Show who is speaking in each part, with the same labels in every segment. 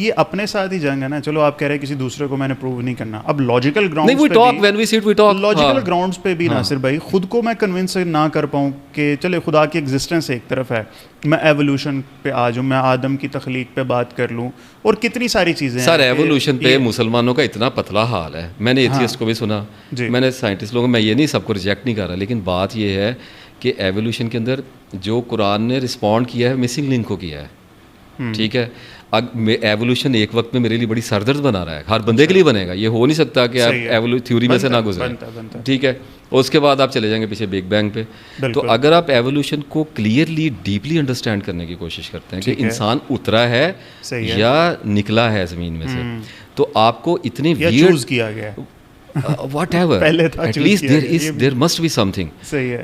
Speaker 1: یہ اپنے ساتھ ہی جنگ ہے نا. چلو آپ کہہ رہے ہیں کسی دوسرے کو میں نے پروو نہیں کرنا. اب لاجیکل گراؤنڈس پہ بھی ناصر بھائی خود کو میں کنونس نہ کر پاؤں کہ چلے خدا کی ایگزسٹنس ایک طرف ہے, میں ایوولوشن پہ آ جاؤں, میں آدم کی تخلیق پہ بات کر لوں, اور کتنی ساری چیزیں ہیں.
Speaker 2: سر ایوولوشن پہ مسلمانوں کا اتنا پتلا حال ہے. میں نے ایتھیسٹ کو بھی سنا, میں نے سائنٹسٹ لوگوں, میں یہ نہیں سب کو ریجیکٹ نہیں کر رہا, لیکن بات یہ ہے کہ ایوولوشن کے اندر جو قرآن نے رسپونڈ کیا ہے مسنگ لنک کو کیا ہے. ٹھیک ہے, اب ایوولوشن ایک وقت میں میرے لیے بڑی سردرد بنا رہا ہے, ہر بندے کے لیے بنے گا, یہ ہو نہیں سکتا کہ آپ تھیوری میں سے نہ گزرے. ٹھیک ہے, اس کے بعد آپ چلے جائیں گے پیچھے بگ بینگ پہ. تو اگر آپ ایوولوشن کو کلیئرلی ڈیپلی انڈرسٹینڈ کرنے کی کوشش کرتے ہیں کہ انسان اترا ہے یا نکلا ہے زمین میں سے, تو آپ کو اتنی
Speaker 1: چوز کیا گیا
Speaker 2: whatever at least there must be سم تھنگ.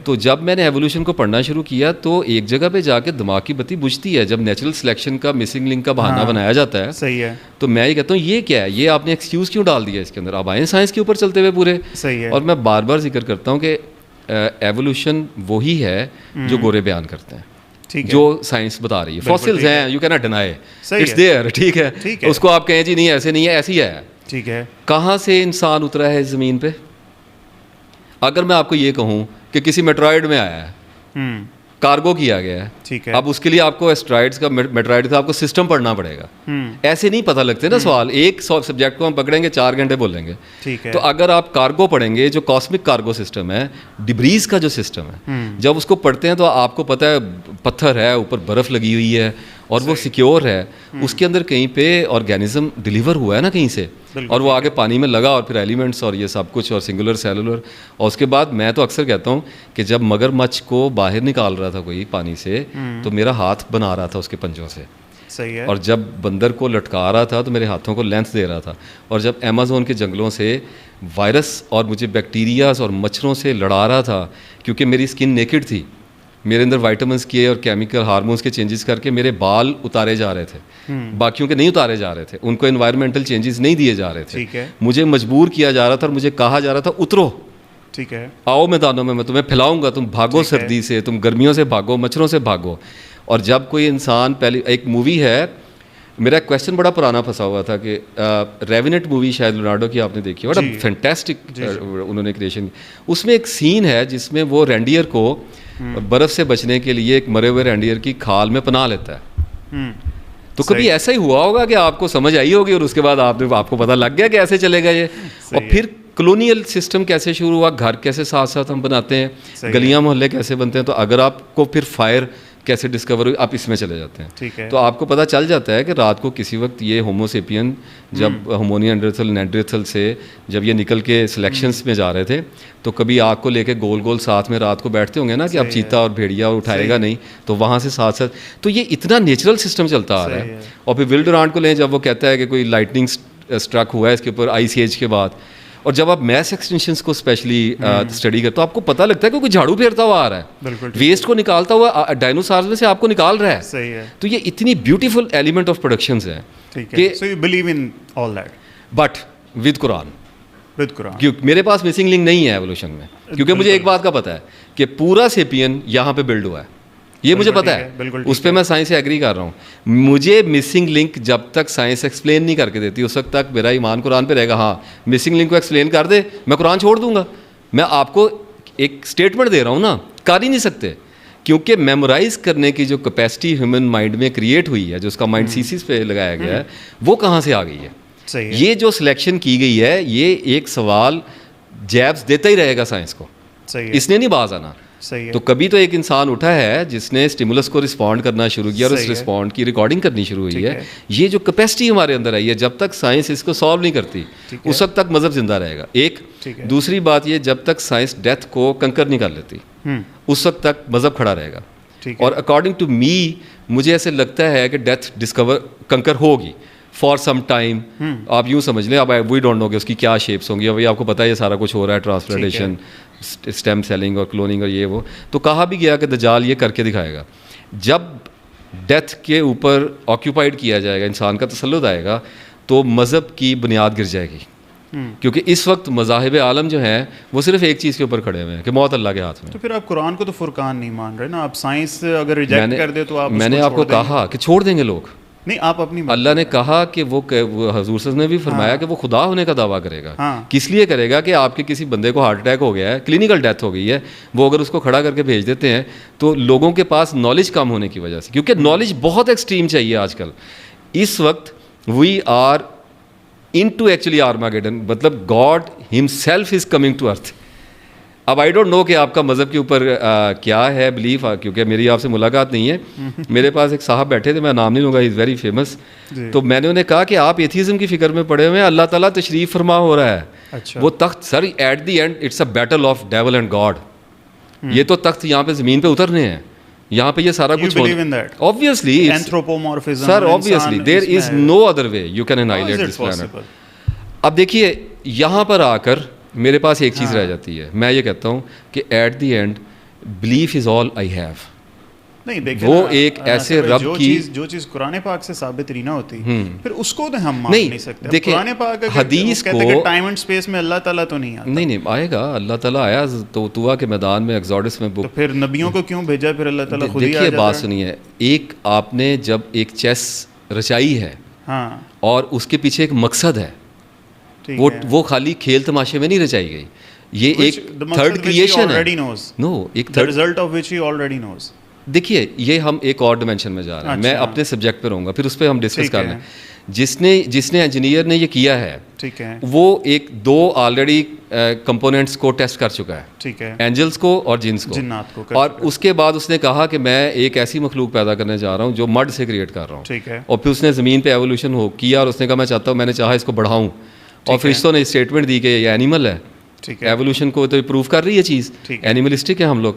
Speaker 2: تو جب میں نے ایوولوشن کو پڑھنا شروع کیا تو ایک جگہ پہ جا کے دماغ کی بتی بجھتی ہے جب نیچرل سلیکشن کا مسنگ لنک کا بہانہ بنایا جاتا ہے.
Speaker 1: صحیح ہے.
Speaker 2: تو میں یہ کہتا ہوں یہ کیا ہے, یہ آپ نے ایکسکیوز کیوں ڈال دیا اس کے اندر, اب آئیں سائنس کے اوپر چلتے ہوئے پورے. اور میں بار بار ذکر کرتا ہوں کہ ایوولوشن وہی ہے جو گورے بیان کرتے ہیں, جو سائنس بتا رہی ہے. فاسلز ہیں, you can't deny it's there. ٹھیک ہے, اس کو آپ کہیں جی نہیں ایسے نہیں ہے, ایسی ہے.
Speaker 1: ٹھیک ہے,
Speaker 2: کہاں سے انسان اترا ہے زمین پہ؟ اگر میں آپ کو یہ کہوں کہ کسی میٹرائڈ میں آیا ہے, کارگو کیا گیا ہے, ٹھیک ہے, اب اس کے لیے آپ کو ایسٹرائڈس کا میٹرائڈ کا آپ کو سسٹم پڑھنا پڑے گا. ایسے نہیں پتہ لگتے نا سوال, ایک سبجیکٹ کو ہم پکڑیں گے 4 گھنٹے بولیں گے. تو اگر آپ کارگو پڑھیں گے, جو کاسمک کارگو سسٹم ہے, ڈبریز کا جو سسٹم ہے, جب اس کو پڑھتے ہیں تو آپ کو پتہ ہے پتھر ہے, اوپر برف لگی ہوئی ہے اور وہ سیکیور ہے, اس کے اندر کہیں پہ آرگینزم ڈلیور ہوا ہے نا کہیں سے, اور وہ آگے پانی میں لگا, اور پھر ایلیمنٹس اور یہ سب کچھ, اور سنگولر سیلولر. اور اس کے بعد میں تو اکثر کہتا ہوں کہ جب مگر مچھ کو باہر نکال رہا تھا کوئی پانی سے, تو میرا ہاتھ بنا رہا تھا اس کے پنجوں سے.
Speaker 1: صحیح ہے.
Speaker 2: اور جب بندر کو لٹکا رہا تھا تو میرے ہاتھوں کو لینتھ دے رہا تھا. اور جب امیزون کے جنگلوں سے وائرس اور مجھے بیکٹیریاز اور مچھروں سے لڑا رہا تھا, کیونکہ میری اسکن نیکڈ تھی, میرے اندر وائٹامنس کے اور کیمیکل ہارمونس کے چینجز کر کے میرے بال اتارے جا رہے تھے, باقیوں کے نہیں اتارے جا رہے تھے, ان کو انوائرمنٹل چینجز نہیں دیے جا رہے تھے. مجھے مجبور کیا جا رہا تھا اور مجھے کہا جا رہا تھا اترو,
Speaker 1: ٹھیک ہے,
Speaker 2: آؤ میدانوں میں تمہیں پھیلاؤں گا, تم بھاگو سردی سے, تم گرمیوں سے بھاگو, مچھروں سے بھاگو. اور جب کوئی انسان, پہلی ایک مووی ہے, میرا کویشچن بڑا پرانا پھنسا ہوا تھا کہ ریونٹ مووی شاید لیونارڈو کی آپ نے دیکھی, بڑا فینٹاسٹک انہوں نے کریشن. اس میں ایک سین ہے جس میں وہ رینڈیئر کو برف سے بچنے کے لیے ایک مرے ہوئے رینڈیئر کی کھال میں پناہ لیتا ہے. تو کبھی ایسا ہی ہوا ہوگا کہ آپ کو سمجھ آئی ہوگی, اور اس کے بعد آپ کو پتہ لگ گیا کہ ایسے چلے گا یہ. اور پھر کلونیل سسٹم کیسے شروع ہوا, گھر کیسے ساتھ ساتھ ہم بناتے ہیں, گلیاں محلے کیسے بنتے ہیں. تو اگر آپ کو پھر فائر کیسے ڈسکور ہوئی, آپ اس میں چلے جاتے ہیں. تو آپ کو پتہ چل جاتا ہے کہ رات کو کسی وقت یہ ہوموسیپین جب ہومونیانڈرتھل نینڈرتھل سے جب یہ نکل کے سلیکشنس میں جا رہے تھے, تو کبھی آگ کو لے کے گول گول ساتھ میں رات کو بیٹھتے ہوں گے نا کہ اب چیتا اور بھیڑیا اور اٹھائے گا نہیں, تو وہاں سے ساتھ ساتھ. تو یہ اتنا نیچرل سسٹم چلتا آ رہا ہے. اور پھر ول ڈورانٹ کو لیں, جب وہ کہتا ہے کہ کوئی لائٹنگ اسٹرک ہوا ہے اس کے اوپر آئس ایج کے بعد, اور جب آپ میس ایکسٹینشنس کو اسپیشلی اسٹڈی کرتے تو آپ کو پتہ لگتا ہے کہ کوئی جھاڑو پھیرتا ہوا آ رہا ہے, ویسٹ کو نکالتا ہوا ڈائنوسارز میں سے آپ کو نکال رہا ہے.
Speaker 1: صحیح ہے.
Speaker 2: تو یہ اتنی بیوٹیفل ایلیمنٹ آف پروڈکشنز ہیں
Speaker 1: کہ so you believe in all that,
Speaker 2: but with Quran. میرے پاس مسنگ لنک نہیں ہے ایوولوشن میں, کیونکہ مجھے ایک بات کا پتہ ہے کہ پورا سیپین یہاں پہ بلڈ ہوا ہے, یہ مجھے پتہ ہے, اس پہ میں سائنس سے ایگری کر رہا ہوں. مجھے مسنگ لنک جب تک سائنس ایکسپلین نہیں کر کے دیتی اس وقت تک میرا ایمان قرآن پہ رہے گا. ہاں مسنگ لنک کو ایکسپلین کر دے, میں قرآن چھوڑ دوں گا. میں آپ کو ایک اسٹیٹمنٹ دے رہا ہوں نا, کر ہی نہیں سکتے, کیونکہ میمورائز کرنے کی جو کیپیسٹی ہیومن مائنڈ میں کریٹ ہوئی ہے, جو اس کا مائنڈ سیسیز پہ لگایا گیا ہے, وہ کہاں سے آ گئی ہے. یہ جو سلیکشن کی گئی ہے, یہ ایک سوال جیبس دیتا ہی رہے گا سائنس کو, اس نے نہیں باز آنا. تو کبھی تو ایک انسان اٹھا ہے جس نے اسٹیمولس کو رسپونڈ کرنا شروع کیا, اور اس رسپونڈ کی ریکارڈنگ کرنی شروع ہوئی ہے. یہ جو کیپیسٹی ہمارے اندر آئی ہے, جب تک سائنس اس کو سالو نہیں کرتی اس وقت تک مذہب زندہ رہے گا. ایک دوسری بات یہ, جب تک سائنس ڈیتھ کو کنکر نہیں کر لیتی اس وقت تک مذہب کھڑا رہے گا. اور اکارڈنگ ٹو می, مجھے ایسے لگتا ہے کہ ڈیتھ کنکر ہوگی فار سم ٹائم. آپ یوں سمجھ لیں, اب وی ڈونٹ نو کہ اس کی کیا شیپس ہوں گی. ابھی آپ کو پتہ ہے یہ سارا کچھ ہو رہا ہے, ٹرانسپلانٹیشن, اسٹیم سیلنگ اور کلوننگ اور یہ وہ. تو کہا بھی گیا کہ دجال یہ کر کے دکھائے گا. جب ڈیتھ کے اوپر آکیوپائڈ کیا جائے گا, انسان کا تسلط آئے گا, تو مذہب کی بنیاد گر جائے گی. کیونکہ اس وقت مذاہب عالم جو ہیں وہ صرف ایک چیز کے اوپر کھڑے ہوئے ہیں کہ موت اللہ کے ہاتھ میں.
Speaker 1: تو پھر آپ قرآن کو تو فرقان نہیں مان رہے نا, آپ سائنس اگر ریجیکٹ کر دے تو آپ.
Speaker 2: میں نے آپ کو کہا کہ چھوڑ دیں گے لوگ,
Speaker 1: نہیں آپ اپنی
Speaker 2: اللہ نے کہا کہ وہ حضور صلی اللہ نے بھی فرمایا کہ وہ خدا ہونے کا دعویٰ کرے گا. کس لیے کرے گا؟ کہ آپ کے کسی بندے کو ہارٹ اٹیک ہو گیا ہے, کلینکل ڈیتھ ہو گئی ہے, وہ اگر اس کو کھڑا کر کے بھیج دیتے ہیں تو لوگوں کے پاس نالج کم ہونے کی وجہ سے, کیونکہ نالج بہت ایکسٹریم چاہیے آج کل. اس وقت we are into actually Armageddon, مطلب God himself is coming to earth. اب آئی ڈونٹ نو کہ آپ کا مذہب کے اوپر کیا ہے بلیف, کیونکہ میری آپ سے ملاقات نہیں ہے. میرے پاس ایک صاحب بیٹھے تھے, میں نام نہیں لوں گا, ہی از ویری فیمس. تو میں نے انہیں کہا کہ آپ ایتھیزم کی فکر میں پڑے ہوئے ہیں, اللہ تعالیٰ تشریف فرما ہو رہا ہے. وہ تخت سر at the end it's a battle of devil and God. یہ تو تخت یہاں پہ زمین پہ اترنے ہیں, یہاں پہ یہ سارا کچھ obviously sir obviously there is no other way you can annihilate this planet. اب دیکھیے یہاں پر آ کر میرے پاس ایک چیز رہ جاتی ہے, میں یہ کہتا ہوں کہ at the end belief is all I have. وہ ایک ایسے رب کی
Speaker 1: جو چیز قرآن پاک سے ثابت نہیں نہ ہوتی پھر اس کو تو ہم مان نہیں سکتے.
Speaker 2: دیکھیں
Speaker 1: قرآن پاک
Speaker 2: حدیث کو
Speaker 1: ٹائم اینڈ اسپیس میں اللہ تعالیٰ تو نہیں آتا.
Speaker 2: نہیں آئے گا, اللہ تعالیٰ آیا تو طوا کے میدان میں ایکزوڈس میں,
Speaker 1: تو پھر نبیوں کو کیوں بھیجا پھر اللہ تعالیٰ خود ہی آ جاتا ہے.
Speaker 2: دیکھیے بات سنیے, ایک آپ نے جب ایک چیس رچائی ہے اور اس کے پیچھے ایک مقصد ہے, وہ خالی کھیل تماشے میں نہیں رچائی گئی, یہ ایک تھرڈ کریشن ہے. نو ایک third
Speaker 1: result of which he already knows.
Speaker 2: دیکھیے یہ ہم ایک اور ڈائمینشن میں جا رہے ہیں, میں اپنے سبجیکٹ پہ رہوں گا, پھر اس پہ ہم ڈسکس کر لیں. جس نے انجینئر نے یہ کیا ہے, وہ ایک دو آلریڈی کمپوننٹس کو ٹیسٹ کر چکا ہے, اینجلس کو اور جنس کو, اور اس کے بعد اس نے کہا کہ میں ایک ایسی مخلوق پیدا کرنے جا رہا ہوں جو مڈ سے کریٹ کر رہا ہوں. اور پھر اس نے زمین پہ ایوولوشن ہو کیا, اور اس نے کہا میں چاہتا ہوں, میں نے چاہا اس کو بڑھاؤں, اور فرشتوں نے اسٹیٹمنٹ دی کہ یہ اینیمل ہے. ایوولوشن کو تو پروف کر رہی ہے چیز, اینیملسٹک ہے ہم لوگ.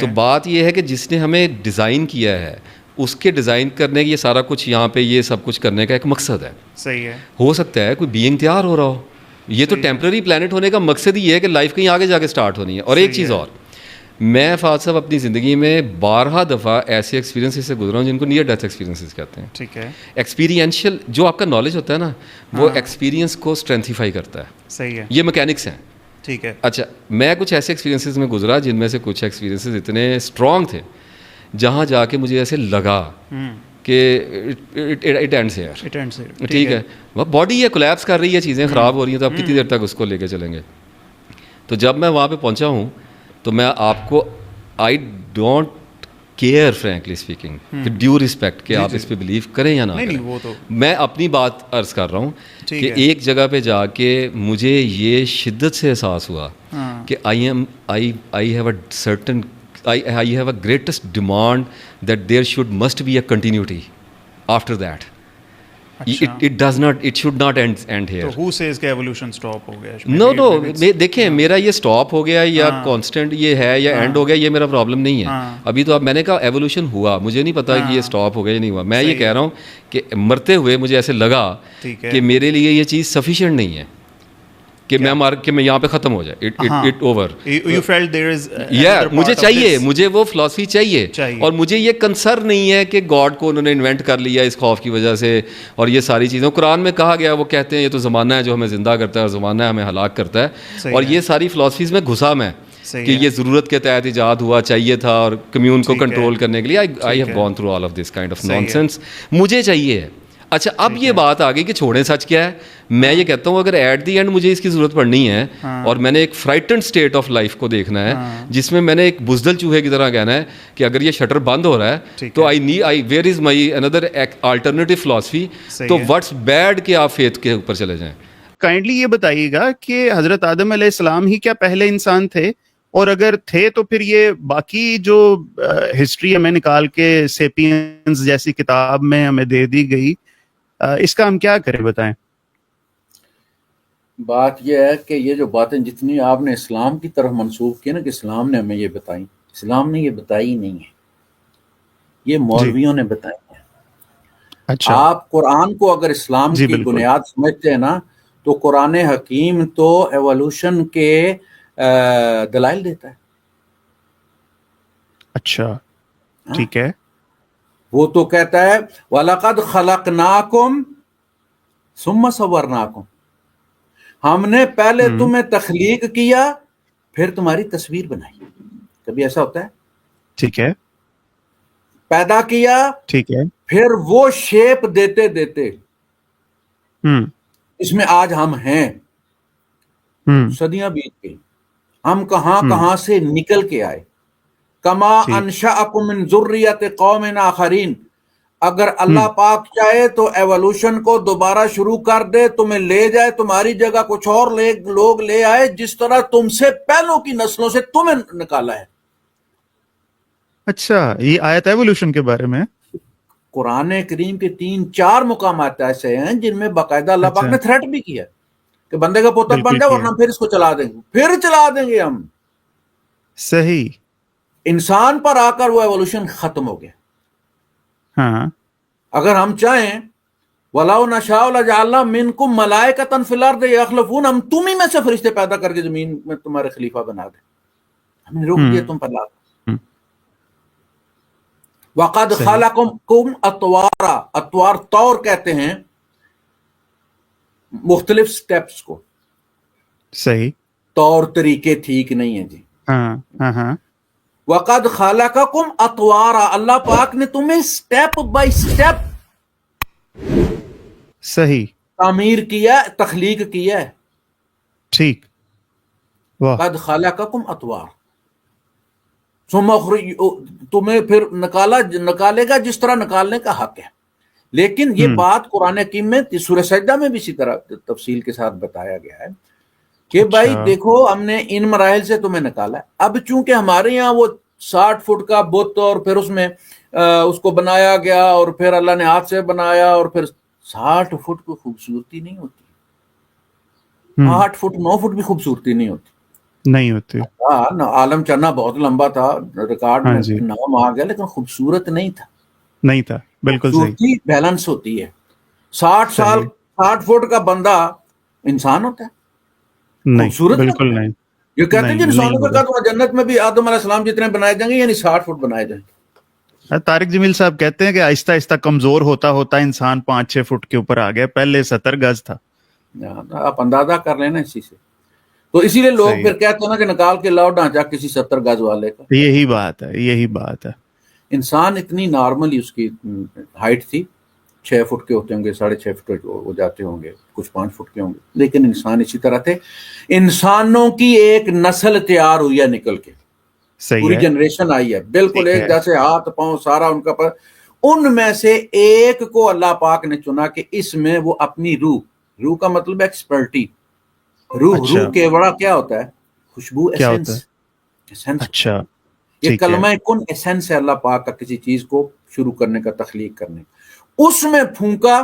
Speaker 2: تو بات یہ ہے کہ جس نے ہمیں ڈیزائن کیا ہے, اس کے ڈیزائن کرنے کی یہ سارا کچھ یہاں پہ یہ سب کچھ کرنے کا ایک مقصد ہے.
Speaker 1: صحیح ہے,
Speaker 2: ہو سکتا ہے کوئی بینگ تیار ہو رہا ہو, یہ تو ٹیمپرری پلانٹ ہونے کا مقصد ہی ہے کہ لائف کہیں آگے جا کے اسٹارٹ ہونی ہے. اور ایک چیز اور, میں فہد صاحب اپنی زندگی میں 12 دفعہ ایسے ایکسپیرینس سے گزرا ہوں جن کو نیئر ڈیتھ ایکسپیرینسز کہتے ہیں.
Speaker 1: ٹھیک ہے,
Speaker 2: ایکسپیرینشیل جو آپ کا نالج ہوتا ہے نا, وہ ایکسپیرینس کو اسٹرینتھیفائی کرتا ہے.
Speaker 1: صحیح ہے,
Speaker 2: یہ میکینکس ہیں.
Speaker 1: ٹھیک ہے.
Speaker 2: اچھا, میں کچھ ایسے ایکسپیرینسز میں گزرا جن میں سے کچھ ایکسپیرینسز اتنے اسٹرانگ تھے جہاں جا کے مجھے ایسے لگا کہ اٹ اینڈس ہیئر. ٹھیک ہے, وہ باڈی ہے کولیپس کر رہی ہے, چیزیں خراب ہو رہی ہیں, تو آپ کتنی دیر تک اس کو لے کے چلیں گے. تو جب میں وہاں پہ پہنچا ہوں تو میں آپ کو I don't care frankly speaking, with due respect, کہ آپ اس پہ بلیو کریں یا نہ کریں. میں اپنی بات عرض کر رہا ہوں کہ ایک جگہ پہ جا کے مجھے یہ شدت سے احساس ہوا کہ I have a greatest demand that there must be a continuity after that. It should not end here.
Speaker 1: So who says کہ evolution stop ہو گیا؟
Speaker 2: No, دیکھیں میرا یہ stop ہو گیا یا constant یہ ہے یا end ہو گیا, یہ میرا پرابلم نہیں ہے. ابھی تو اب میں نے کہا ایوولوشن ہوا, مجھے نہیں پتا کہ یہ stop ہو گیا یا نہیں ہوا. میں یہ کہہ رہا ہوں کہ مرتے ہوئے مجھے ایسے لگا کہ میرے لیے یہ چیز سفیشینٹ نہیں ہے کہ میں یہاں پہ ختم ہو جائے, اٹ اوور. مجھے چاہیے, مجھے وہ فلاسفی چاہیے, اور مجھے یہ کنسرن نہیں ہے کہ گاڈ کو انہوں نے انوینٹ کر لیا اس خوف کی وجہ سے, اور یہ ساری چیزیں قرآن میں کہا گیا, وہ کہتے ہیں یہ تو زمانہ ہے جو ہمیں زندہ کرتا ہے اور زمانہ ہے ہمیں ہلاک کرتا ہے. اور یہ ساری فلاسفیز میں گھسا میں کہ یہ ضرورت کے تحت ایجاد ہوا, چاہیے تھا, اور کمیون کو کنٹرول کرنے کے لیے. I have gone through all of this kind of nonsense, مجھے چاہیے. اچھا, اب یہ بات آ گئی کہ چھوڑیں سچ کیا ہے. میں یہ کہتا ہوں اگر ایٹ دی اینڈ مجھے اس کی ضرورت پڑنی ہے اور میں نے ایک فرائٹنڈ اسٹیٹ آف لائف کو دیکھنا ہے جس میں نے ایک بزدل چوہے کی طرح کہنا ہے کہ اگر یہ شٹر بند ہو رہا ہے تو where is my another alternative philosophy, تو واٹس بیڈ کہ آپ فیتھ کے اوپر چلے جائیں.
Speaker 1: کائنڈلی یہ بتائیے گا کہ حضرت آدم علیہ السلام ہی کیا پہلے انسان تھے, اور اگر تھے تو پھر یہ باقی جو ہسٹری ہمیں نکال کے سیپینز جیسی کتاب میں ہمیں دے دی گئی, اس کا ہم کیا کریں, بتائیں.
Speaker 3: بات یہ ہے کہ یہ جو باتیں جتنی آپ نے اسلام کی طرف منسوخ کی نا کہ اسلام نے ہمیں یہ بتائی, اسلام نے یہ بتائی نہیں ہے, یہ مولویوں نے بتائی ہے.
Speaker 1: اچھا,
Speaker 3: آپ قرآن کو اگر اسلام کی بنیاد سمجھتے ہیں نا, تو قرآن حکیم تو ایوولوشن کے دلائل دیتا ہے.
Speaker 1: اچھا, ٹھیک ہے.
Speaker 3: وہ تو کہتا ہے وَلَقَدْ خَلَقْنَاكُمْ ثُمَّ صَوَّرْنَاكُمْ, ہم نے پہلے تمہیں تخلیق کیا پھر تمہاری تصویر بنائی. کبھی ایسا ہوتا ہے؟
Speaker 1: ٹھیک ہے.
Speaker 3: پیدا کیا,
Speaker 1: ٹھیک ہے,
Speaker 3: پھر وہ شیپ دیتے دیتے اس میں آج ہم ہیں. صدیاں بیت گئی, ہم کہاں کہاں سے نکل کے آئے. کما انشأکم من ذریۃ قوم آخرین, اگر اللہ پاک چاہے تو ایوولوشن کو دوبارہ شروع کر دے, تمہیں لے جائے تمہاری جگہ کچھ اور لوگ لے آئے, جس طرح تم سے پہلوں کی نسلوں سے تمہیں نکالا ہے.
Speaker 1: اچھا, یہ آیت ایوولوشن کے بارے میں
Speaker 3: قرآن کریم کے 3-4 مقامات ایسے ہیں جن میں باقاعدہ اللہ پاک نے تھریٹ بھی کیا کہ بندے کا پوتا بن جائے ورنہ پھر اس کو چلا دیں گے, پھر چلا دیں گے ہم.
Speaker 1: صحیح.
Speaker 3: انسان پر آ کر وہ ایوولوشن ختم ہو گیا.
Speaker 1: ہاں,
Speaker 3: اگر ہم چاہیں وَلَوْ نَشَاءُ لَجَعَلْنَا مِنْكُمْ مَلَائِكَةً فِي الْأَرْضِ يَخْلُفُونَ, ہم تم ہی میں سے فرشتے پیدا کر کے زمین میں تمہارے خلیفہ بنا دیں. ہم نے روک دیا تم پر لا. وَقَدْ خَلَقَكُمْ أَطْوَارًا, اطوار طور کہتے ہیں مختلف سٹیپس کو.
Speaker 1: صحیح.
Speaker 3: طور طریقے ٹھیک نہیں ہیں جی.
Speaker 1: ہاں.
Speaker 3: وَقَدْ خَلَقَكُمْ أَطْوَارًا, اللہ پاک نے تمہیں سٹیپ بائی سٹیپ
Speaker 1: صحیح
Speaker 3: تعمیر کیا, تخلیق کیا ہے.
Speaker 1: ٹھیک.
Speaker 3: قد خلقکم اطوار, تمہیں پھر نکالے گا جس طرح نکالنے کا حق ہے. لیکن یہ بات قرآن حکیم میں سورہ سجدہ میں بھی اسی طرح تفصیل کے ساتھ بتایا گیا ہے کہ بھائی دیکھو ہم نے ان مراحل سے تمہیں نکالا ہے. اب چونکہ ہمارے یہاں وہ 60 فٹ کا بت اور پھر اس میں اس کو بنایا گیا اور پھر اللہ نے ہاتھ سے بنایا, اور پھر 60 فٹ کو خوبصورتی نہیں ہوتی, 8 فٹ 9 فٹ بھی خوبصورتی نہیں ہوتی. عالم چنا بہت لمبا تھا, ریکارڈ میں نام آ گیا, لیکن خوبصورت نہیں تھا. بالکل صحیح. بیلنس ہوتی ہے. 60 فٹ کا بندہ انسان ہوتا ہے, خوبصورت
Speaker 1: بالکل نہیں.
Speaker 3: یہ کہتے ہیں کہ انسانوں کا قد جنت میں بھی آدم علیہ السلام جتنے بنائے جائیں گے, یعنی 60 فٹ بنائے جائیں گے.
Speaker 1: طارق جمیل صاحب کہتے ہیں کہ آہستہ آہستہ کمزور ہوتا ہوتا انسان 5-6 فٹ کے اوپر آ گیا, پہلے 70 گز تھا.
Speaker 3: آپ اندازہ کر لینا اسی سے. تو اسی لیے لوگ پھر کہتے ہیں نا کہ نکال کے لاؤ ڈھانچہ کسی 70 گز والے کا.
Speaker 1: یہی بات ہے.
Speaker 3: انسان اتنی نارملی اس کی ہائٹ تھی, 6 فٹ کے ہوتے ہوں گے, 6.5 فٹ ہو جاتے ہوں گے, کچھ 5 فٹ کے ہوں گے, لیکن انسان اسی طرح تھے. انسانوں کی ایک نسل تیار ہوئی ہے نکل کے, پوری جنریشن آئی ہے بالکل ایک جیسے, ہاتھ پاؤں سارا ان کا. پر ان میں سے ایک کو اللہ پاک نے چنا کہ اس میں وہ اپنی روح کا مطلب ہے ایکسپرٹی. روح کے بڑا کیا ہوتا ہے, خوشبو, ایسنس. اچھا, یہ کلمہ کن ایسنس ہے اللہ پاک کا کسی چیز کو شروع کرنے کا, تخلیق کرنے کا. اس میں پھونکا,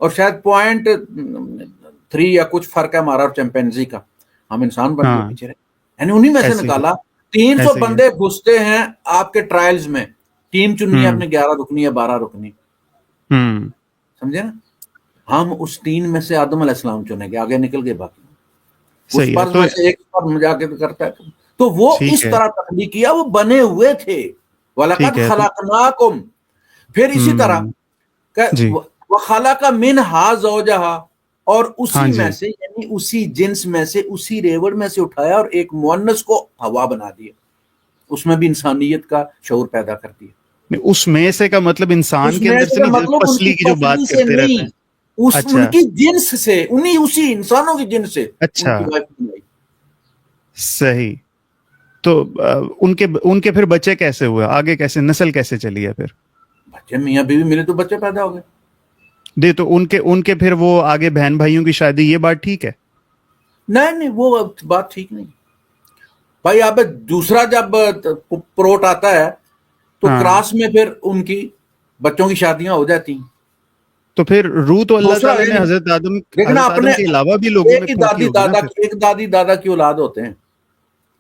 Speaker 3: اور شاید 0.3 یا کچھ فرق ہے ہمارا اور چمپینزی کا, ہم انسان بن کے پیچھے رہے, یعنی انہی میں سے نکالا. 300 بندے گھستے ہیں آپ کے ٹرائلز میں, ٹیم چننی ہے اپنے 11 رکنی یا 12 رکنی, سمجھے نا. ہم اس 3 میں سے آدم علیہ السلام چنے گے, آگے نکل گئے باقی. اس پر میں سے ایک پر جا کے کرتا ہے, تو وہ اس طرح تخلیق کیا, وہ بنے ہوئے تھے. وَلَقَدْ خَلَقْنَاكُمْ, پھر اسی طرح وَخَلَقَ مِنْهَا زَوْجَهَا, اور اسی میں سے یعنی اسی جنس میں سے, اسی ریوڑ میں سے اٹھایا اور ایک مؤنث کو ہوا بنا دیا. اس میں بھی انسانیت کا شعور پیدا کر دیا.
Speaker 1: اس میں سے کا مطلب انسان کے اندر سے نہیں, پسلی کی جو بات کرتے رہتے ہیں,
Speaker 3: ان کی جنس سے, اسی انسانوں کی جنس سے.
Speaker 1: اچھا, صحیح. تو ان کے پھر بچے کیسے ہوئے, آگے کیسے نسل کیسے چلی ہے؟ پھر
Speaker 3: بچے میاں بیوی ملے تو بچے پیدا ہو گئے.
Speaker 1: دے تو ان کے پھر وہ آگے بہن بھائیوں کی شادی, یہ بات ٹھیک ہے؟
Speaker 3: نہیں, وہ بات ٹھیک نہیں بھائی. آپ دوسرا جب پروٹ آتا ہے تو کراس میں پھر ان کی بچوں کی شادیاں ہو جاتی ہیں.
Speaker 1: تو پھر روح تو اللہ تعالیٰ نے حضرت آدم کے علاوہ بھی لوگوں میں پھونکی ہوگی نا.
Speaker 3: ایک دادی دادا کی اولاد ہوتے ہیں.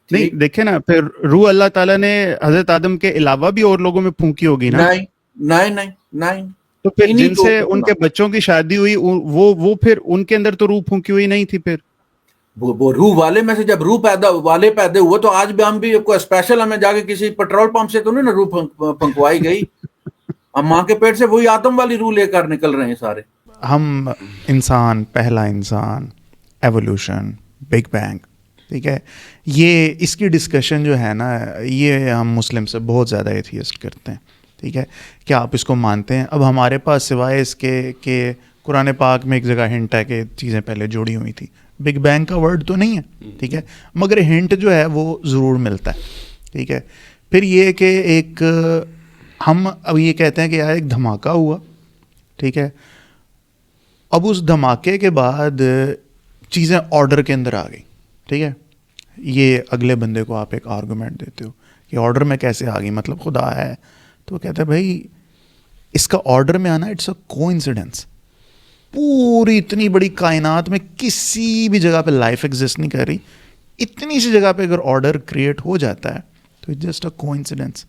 Speaker 1: نہیں دیکھیں نا, پھر روح اللہ تعالیٰ نے حضرت آدم کے علاوہ بھی اور لوگوں میں پھونکی ہوگی نا.
Speaker 3: نہیں.
Speaker 1: تو پھر جن سے ان کے بچوں کی شادی ہوئی, وہ پھر ان کے اندر تو روح پھونکی ہوئی نہیں تھی. پھر
Speaker 3: وہ روح والے میں سے جب روح پیدا ہوئے, تو آج بھی ہم بھی کوئی اسپیشل ہمیں جا کے کسی پیٹرول پمپ سے تو نہیں نا روح پھنکوائی گئی. ہم ماں کے پیٹ سے وہی آدم والی روح لے کر نکل رہے ہیں سارے.
Speaker 1: ہم انسان, پہلا انسان, ایوولوشن, بگ بینگ, ٹھیک ہے, یہ اس کی ڈسکشن جو ہے نا, یہ ہم مسلم سے بہت زیادہ ایتھیسٹ کرتے ہیں. ٹھیک ہے, کیا آپ اس کو مانتے ہیں؟ اب ہمارے پاس سوائے اس کے کہ قرآن پاک میں ایک جگہ ہنٹ ہے کہ چیزیں پہلے جوڑی ہوئی تھی, بگ بینگ کا ورڈ تو نہیں ہے, ٹھیک ہے, مگر ہنٹ جو ہے وہ ضرور ملتا ہے, ٹھیک ہے. پھر یہ کہ ایک ہم اب یہ کہتے ہیں کہ یار ایک دھماکہ ہوا, ٹھیک ہے, اب اس دھماکے کے بعد چیزیں آرڈر کے اندر آ گئی, ٹھیک ہے. یہ اگلے بندے کو آپ ایک آرگومنٹ دیتے ہو کہ آرڈر میں کیسے آ گئی, مطلب خدا ہے, تو وہ کہتا ہے بھائی اس کا آرڈر میں آنا اٹس اے کوانسیڈنس. پوری اتنی بڑی کائنات میں کسی بھی جگہ پہ لائف ایگزسٹ نہیں کر رہی, اتنی سی جگہ پہ اگر آرڈر کریٹ ہو جاتا ہے تو it's just a coincidence.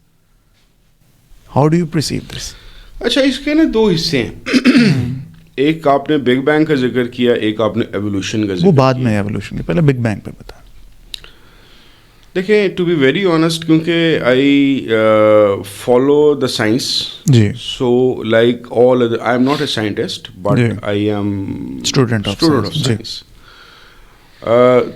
Speaker 1: How do you perceive this?
Speaker 4: اچھا, اس کے نا دو حصے ہیں, ایک آپ نے بگ بینگ کا ذکر کیا, ایک آپ نے ایوولوشن کا ذکر
Speaker 1: وہ بعد میں ایوولوشن کے, پہلے بگ بینگ پہ بتا.
Speaker 4: دیکھیں, ٹو بی ویری آنیسٹ, کیونکہ آئی فالو دا سائنس,
Speaker 1: جی,
Speaker 4: so like all other, I am not a scientist but I am
Speaker 1: student of
Speaker 4: science.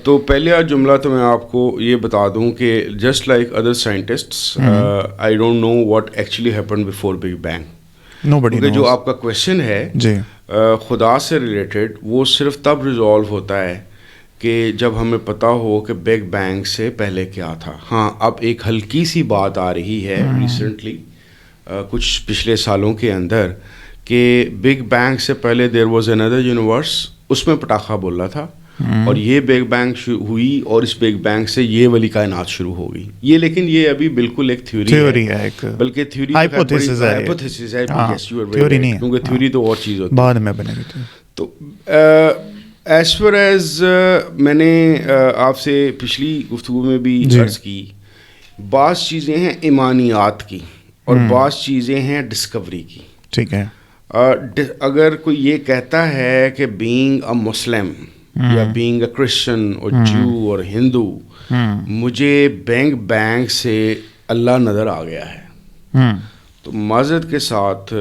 Speaker 4: تو پہلا جملہ تو میں آپ کو یہ بتا دوں کہ just like other scientists, I don't know what actually happen before big bang. کیونکہ جو آپ کا کویشچن ہے خدا سے ریلیٹڈ, وہ صرف تب ریزالو ہوتا ہے کہ جب ہمیں پتہ ہو کہ بگ بینگ سے پہلے کیا تھا. ہاں, اب ایک ہلکی سی بات آ رہی ہے ریسنٹلی, کچھ پچھلے سالوں کے اندر, کہ بگ بینگ سے پہلے دیر واز اندر یونیورس, اس میں پٹاخہ بول رہا تھا, اور یہ بگ بینگ ہوئی اور اس بگ بینگ سے یہ والی کائنات شروع ہو گئی. یہ لیکن یہ ابھی بالکل ایک تھیوری ہے, بلکہ تھیوری
Speaker 1: ہائپوتھیسس ہے,
Speaker 4: تھیوری نہیں ہے, کیونکہ تھیوری تو اور چیز ہوتی ہے,
Speaker 1: بعد میں بنے گی.
Speaker 4: تو ایز فار ایز میں نے آپ سے پچھلی گفتگو میں بھی عرض کی, بعض چیزیں ہیں ایمانیات کی اور بعض چیزیں ہیں ڈسکوری کی,
Speaker 1: ٹھیک ہے.
Speaker 4: اگر کوئی یہ کہتا ہے کہ بینگ اے مسلم یا بینگ اے کرسچن اور جو اور ہندو, مجھے بینگ بینگ سے اللہ نظر آ گیا ہے, تو معذرت کے ساتھ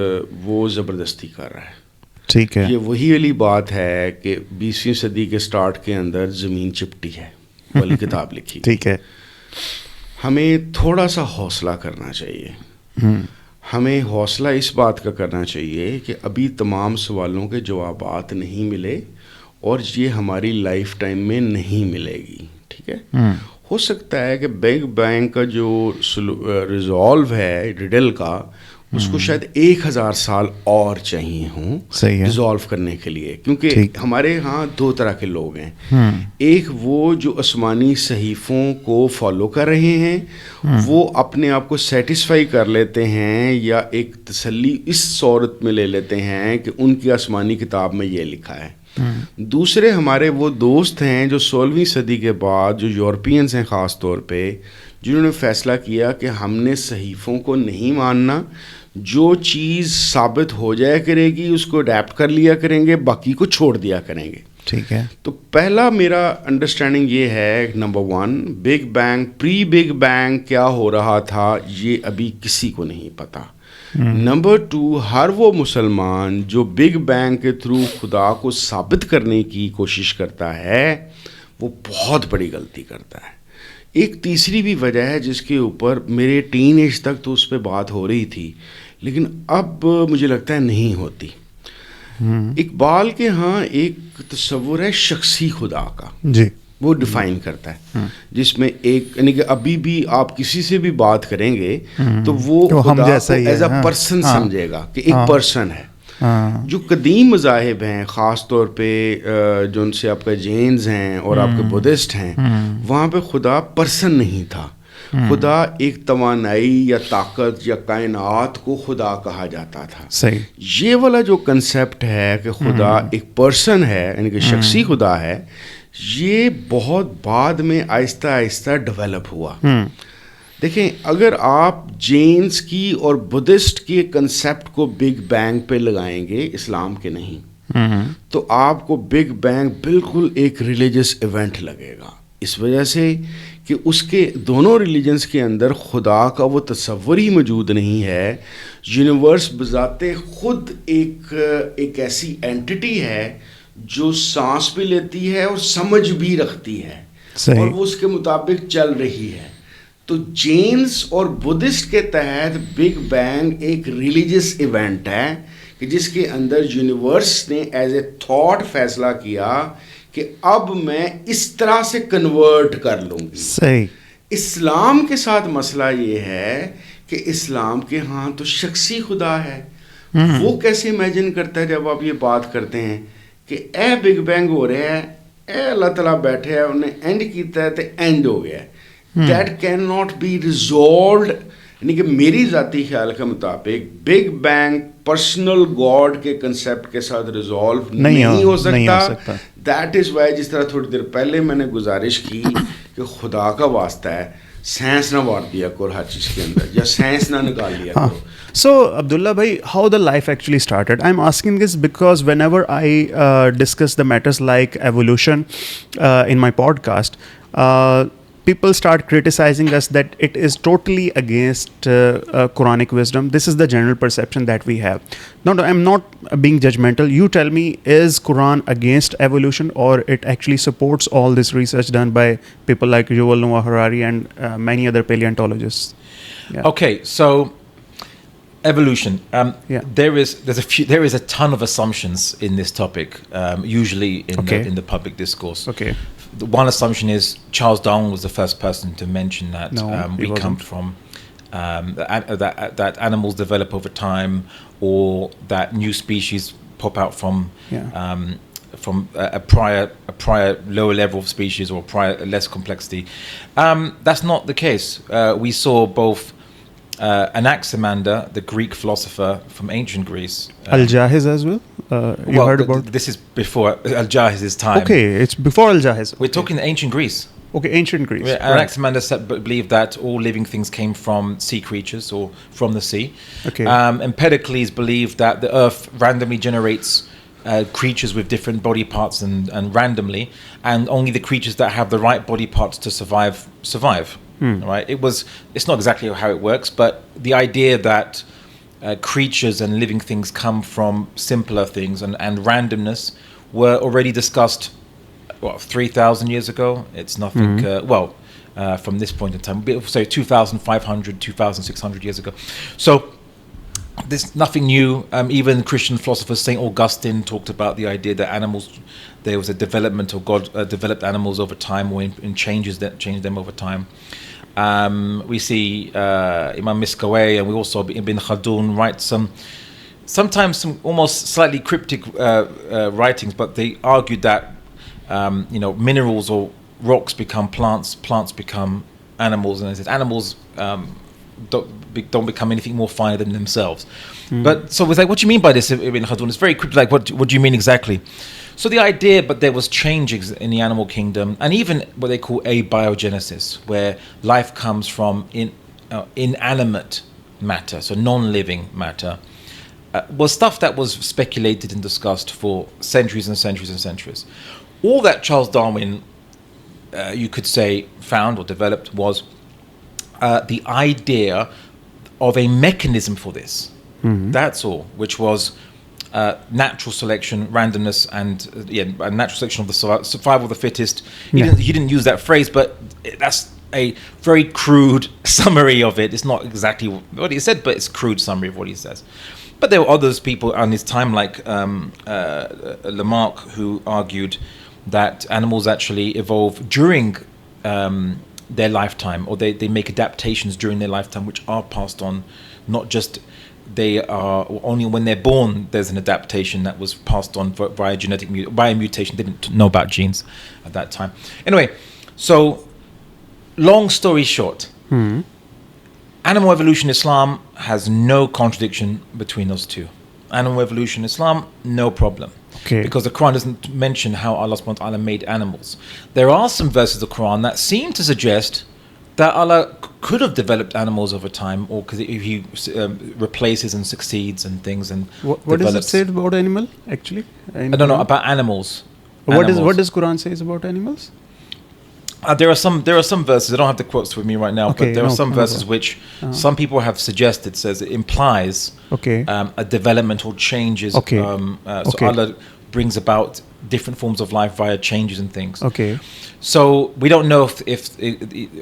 Speaker 4: وہ زبردستی کر رہا ہے.
Speaker 1: ٹھیک ہے,
Speaker 4: یہ وہی والی بات ہے کہ 20ویں صدی کے سٹارٹ کے اندر زمین چپٹی ہے والی کتاب لکھی.
Speaker 1: ٹھیک ہے,
Speaker 4: ہمیں تھوڑا سا حوصلہ کرنا چاہیے. ہمیں حوصلہ اس بات کا کرنا چاہیے کہ ابھی تمام سوالوں کے جوابات نہیں ملے, اور یہ ہماری لائف ٹائم میں نہیں ملے گی. ٹھیک ہے, ہو سکتا ہے کہ بگ بینگ کا جو ریزالو ہے ریڈل کا, اس کو شاید 1000 سال اور چاہیے ہوں ریزالو کرنے کے لیے, کیونکہ ہمارے ہاں دو طرح کے لوگ ہیں. ایک وہ جو آسمانی صحیفوں کو فالو کر رہے ہیں, وہ اپنے آپ کو سیٹسفائی کر لیتے ہیں یا ایک تسلی اس صورت میں لے لیتے ہیں کہ ان کی آسمانی کتاب میں یہ لکھا ہے. دوسرے ہمارے وہ دوست ہیں جو 16ویں صدی کے بعد, جو یورپینز ہیں خاص طور پہ, جنہوں نے فیصلہ کیا کہ ہم نے صحیفوں کو نہیں ماننا, جو چیز ثابت ہو جایا کرے گی اس کو اڈیپٹ کر لیا کریں گے, باقی کو چھوڑ دیا کریں گے.
Speaker 1: ٹھیک ہے,
Speaker 4: تو پہلا میرا انڈرسٹینڈنگ یہ ہے, نمبر 1, بگ بینگ, پری بگ بینگ کیا ہو رہا تھا یہ ابھی کسی کو نہیں پتا. نمبر 2, ہر وہ مسلمان جو بگ بینگ کے تھرو خدا کو ثابت کرنے کی کوشش کرتا ہے, وہ بہت بڑی غلطی کرتا ہے. ایک تیسری بھی وجہ ہے جس کے اوپر میرے ٹین ایج تک تو اس پہ بات ہو رہی تھی, لیکن اب مجھے لگتا ہے نہیں ہوتی. اقبال کے ہاں ایک تصور ہے شخصی خدا کا,
Speaker 1: جی,
Speaker 4: وہ ڈیفائن کرتا ہے, جس میں ایک, یعنی کہ ابھی بھی آپ کسی سے بھی بات کریں گے تو وہ خدا کو ایز اے پرسن سمجھے گا کہ ایک پرسن ہے. جو قدیم مذاہب ہیں, خاص طور پہ جو ان سے آپ کا جینز ہیں اور آپ کے بدھسٹ ہیں, وہاں پہ خدا پرسن نہیں تھا, خدا ایک توانائی یا طاقت یا کائنات کو خدا کہا جاتا تھا.
Speaker 1: صحیح.
Speaker 4: یہ والا جو کنسیپٹ ہے کہ خدا ایک پرسن ہے, یعنی کہ شخصی خدا ہے, یہ بہت بعد میں آہستہ آہستہ ڈیولپ ہوا. دیکھیں, اگر آپ جینز کی اور بدھسٹ کے کنسیپٹ کو بگ بینگ پہ لگائیں گے, اسلام کے نہیں, تو آپ کو بگ بینگ بالکل ایک ریلیجس ایونٹ لگے گا, اس وجہ سے کہ اس کے دونوں ریلیجنس کے اندر خدا کا وہ تصور ہی موجود نہیں ہے. یونیورس بذات خود ایک ایسی اینٹی ہے جو سانس بھی لیتی ہے اور سمجھ بھی رکھتی ہے, اور وہ اس کے مطابق چل رہی ہے. तो जेन्स और बुद्धिस्ट के तहत बिग बैंग एक रिलीजियस इवेंट है कि जिसके अंदर यूनिवर्स ने एज ए थॉट फैसला किया कि अब मैं इस तरह से कन्वर्ट कर लूँगी।
Speaker 1: सही।
Speaker 4: इस्लाम के साथ मसला ये है कि इस्लाम के यहाँ तो शख्सी खुदा है। वो कैसे इमेजिन करता है जब आप ये बात करते हैं कि ए बिग बैंग हो रहा है, ए अल्लाह ताला बैठे है, उन्हें एंड किया है तो एंड हो गया है। That can not be resolve. यानी कि मेरी ज़ाती ख्याल के मुताबिक बिग बैंग पर्सनल गॉड के कंसेप्ट के साथ रिजॉल्व नहीं हो सकता। दैट इज़ वाई, जिस तरह थोड़ी देर पहले मैंने गुजारिश की कि खुदा का वास्ता है साइंस ना बांट दिया करो हर चीज़ के अंदर, या साइंस ना निकाल लिया करो।
Speaker 1: So, Abdullah bhai, how the life actually started? I'm asking this because whenever I discuss the matters like evolution in my podcast, people start criticizing us that it is totally against Quranic wisdom. This is the general perception that we have. No, I'm not being judgmental. You tell me, is Quran against evolution, or it actually supports all this research done by people like Yuval Noah Harari and many other paleontologists?
Speaker 5: Yeah. Okay, so evolution. There is a ton of assumptions in this topic, usually in the public discourse.
Speaker 1: Okay.
Speaker 5: The one assumption is Charles Darwin was the first person to mention that we come from that animals develop over time, or that new species pop out from a prior lower level of species or prior less complexity. That's not the case. We saw both Anaximander, the Greek philosopher from ancient Greece.
Speaker 1: Al-Jahiz as well? You heard about?
Speaker 5: This is before Al-Jahiz's time.
Speaker 1: Okay, it's before Al-Jahiz.
Speaker 5: We're talking ancient Greece.
Speaker 1: Okay, ancient Greece.
Speaker 5: Anaximander believed that all living things came from sea creatures or from the sea.
Speaker 1: Okay.
Speaker 5: Empedocles believed that the earth randomly generates creatures with different body parts and randomly, and only the creatures that have the right body parts to survive. Right? It's not exactly how it works, but the idea that creatures and living things come from simpler things and randomness were already discussed 3,000 years ago. It's nothing from this point in time, so 2,500 2,600 years ago. So there's nothing new. Even Christian philosophers, St. Augustine talked about the idea that there was a development, or God developed animals over time, or in changed them over time. We see Imam Miskawayh, and we also Ibn Khaldun write sometimes some almost slightly cryptic writings, but they argued that minerals or rocks become plants, plants become animals, and it says animals don't become anything more finer than themselves. But so it's like, what do you mean by this, Ibn Khaldun? It's very cryptic. Like, what do you mean exactly? So the idea, but there was changes in the animal kingdom, and even what they call abiogenesis, where life comes from inanimate matter, so non-living matter, was stuff that was speculated and discussed for centuries and centuries and centuries. All that Charles Darwin, you could say, found or developed was the idea of a mechanism for this. That's all, which was natural selection, randomness, and natural selection of the survival of the fittest. He didn't use that phrase, but that's a very crude summary of it. It's not exactly what he said, but it's a crude summary of what he says. But there were others, people on his time, like Lamarck, who argued that animals actually evolve during their lifetime, or they make adaptations during their lifetime, which are passed on, not just they are only when they're born. There's an adaptation that was passed on via by mutation. They didn't know about genes at that time. Anyway, so long story short, animal evolution Islam has no contradiction between those two. Animal evolution Islam, no problem.
Speaker 1: Okay.
Speaker 5: Because the Quran doesn't mention how Allah subhanahu wa ta'ala made animals. There are some verses of the Quran that seem to suggest that Allah could have developed animals over time, or because he replaces and succeeds and things. And
Speaker 1: what does it say about animal, actually?
Speaker 5: I don't know, about animals.
Speaker 1: What does Quran say about animals?
Speaker 5: There are some verses. I don't have the quotes with me right now, but there are some verses which some people have suggested says it implies a developmental changes. So Allah brings about different forms of life via changes and things.
Speaker 1: Okay.
Speaker 5: So we don't know if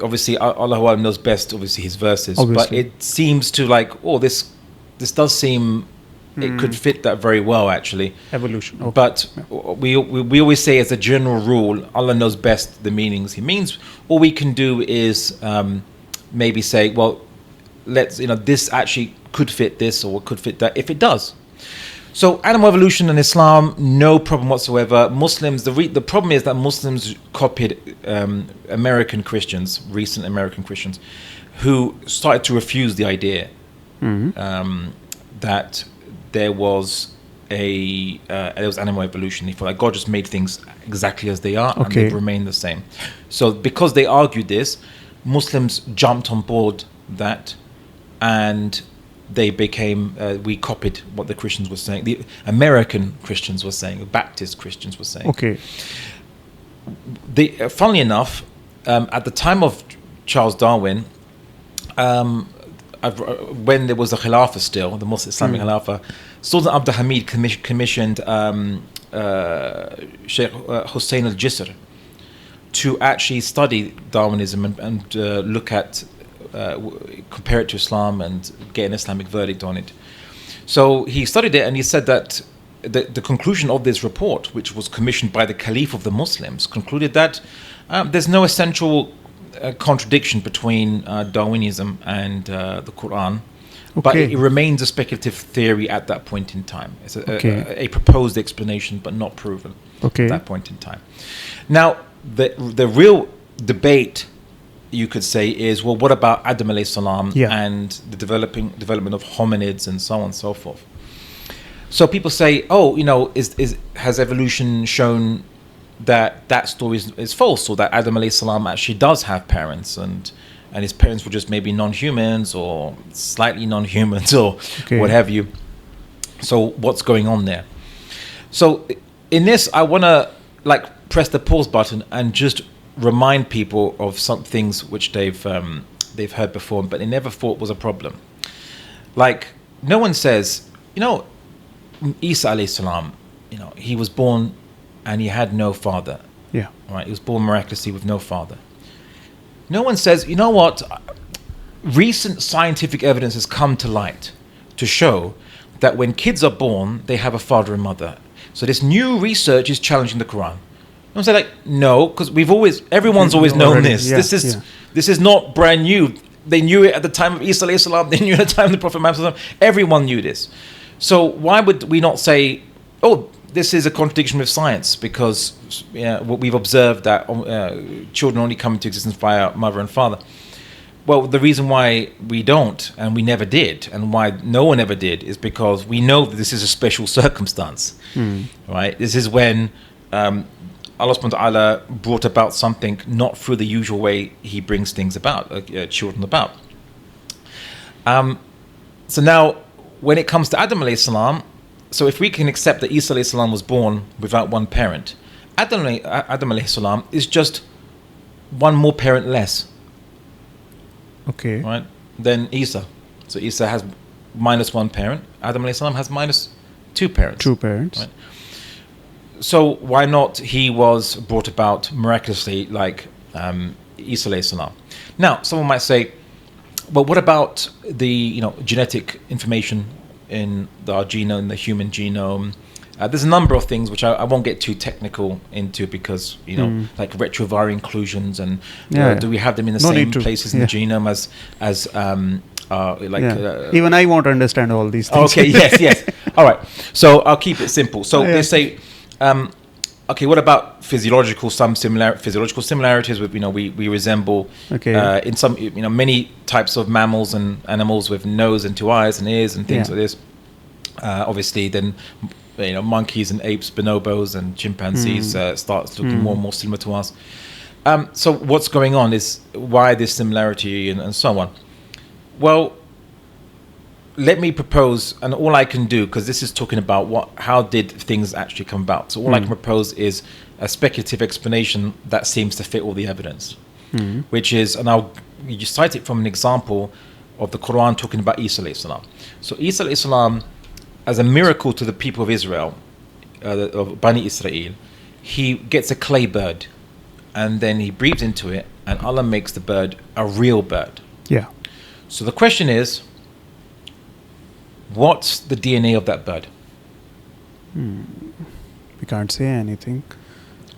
Speaker 5: obviously Allah knows best, obviously his verses,
Speaker 1: Obviously.
Speaker 5: but it seems to like, oh, this does seem it could fit that very well actually.
Speaker 1: Evolution. Okay.
Speaker 5: But we always say as a general rule, Allah knows best the meanings He means. All we can do is maybe say, well, let's this actually could fit this or could fit that if it does. So animal evolution in Islam, no problem whatsoever. Muslims, the problem is that Muslims copied American Christians, recent American Christians, who started to refuse the idea that there was animal evolution. They thought like God just made things exactly as they are and they've remained the same. So because they argued this, Muslims jumped on board that, and they became we copied what the Christians were saying, the American Christians were saying, the Baptist Christians were saying.
Speaker 1: Okay.
Speaker 5: Funnily enough, at the time of Charles Darwin, when there was a Khilafah still, the Muslim Islamic Khilafah, Sultan Abdul Hamid commissioned Sheikh Hussein al-Jisr to actually study Darwinism and look at, compare it to Islam and get an Islamic verdict on it. So he studied it and he said that the conclusion of this report, which was commissioned by the Caliph of the Muslims, concluded that there's no essential contradiction between Darwinism and the Quran, but it remains a speculative theory at that point in time. It's a proposed explanation, but not proven at that point in time. Now, the real debate, you could say, is, well, what about Adam alayhi salam and the development of hominids and so on and so forth? So people say, oh, has evolution shown that story is false, or that Adam alayhi salam actually does have parents and his parents were just maybe non-humans or slightly non-humans or what have you. So what's going on there? So in this, I want to press the pause button and just remind people of some things which they've heard before, but they never thought was a problem. Like, no one says, Isa alayhi salam, he was born and he had no father.
Speaker 1: Yeah.
Speaker 5: Right. He was born miraculously with no father. No one says, you know what? Recent scientific evidence has come to light to show that when kids are born, they have a father and mother. So this new research is challenging the Quran. I'm saying no, because everyone's always known this.
Speaker 1: Yeah,
Speaker 5: this is not brand new. They knew it at the time of Isa alayhi salam. They knew it at the time of the Prophet Muhammad. Everyone knew this. So why would we not say, oh, this is a contradiction with science, because what we've observed that children only come into existence via mother and father. Well, the reason why we don't, and we never did, and why no one ever did, is because we know that this is a special circumstance. Right? This is when Allah subhanahu wa ta'ala brought about something not through the usual way He brings things about, children about. So now, when it comes to Adam alayhi salam, so if we can accept that Isa alayhi salam was born without one parent, Adam alayhi salam is just one more parent less.
Speaker 1: Okay.
Speaker 5: Right? Than Isa. So Isa has minus one parent. Adam alayhi salam has minus two parents.
Speaker 1: Two parents.
Speaker 5: Right? So why not he was brought about miraculously like Isa alayhi salam? Now, someone might say, well, what about the genetic information in our genome, in the human genome? There's a number of things which I won't get too technical into, because like retroviral inclusions and do we have them in the same places in the genome as
Speaker 1: even I won't understand all these things.
Speaker 5: Okay, yes. All right. So I'll keep it simple. So they say, okay, what about physiological similarities with we resemble in some many types of mammals and animals with nose and two eyes and ears and things like this. Obviously, then monkeys and apes, bonobos and chimpanzees starts looking more and more similar to us. So what's going on is why this similarity and so on. Well, let me propose, and all I can do, because this is talking about how did things actually come about. So all I can propose is a speculative explanation that seems to fit all the evidence, which is, and you cite it from an example of the Quran talking about Isa alayhi salam. So Isa alayhi salam, as a miracle to the people of Israel, of Bani Israel, he gets a clay bird, and then he breathes into it, and Allah makes the bird a real bird.
Speaker 1: Yeah.
Speaker 5: So the question is, what's the DNA of that bird?
Speaker 1: We can't say anything.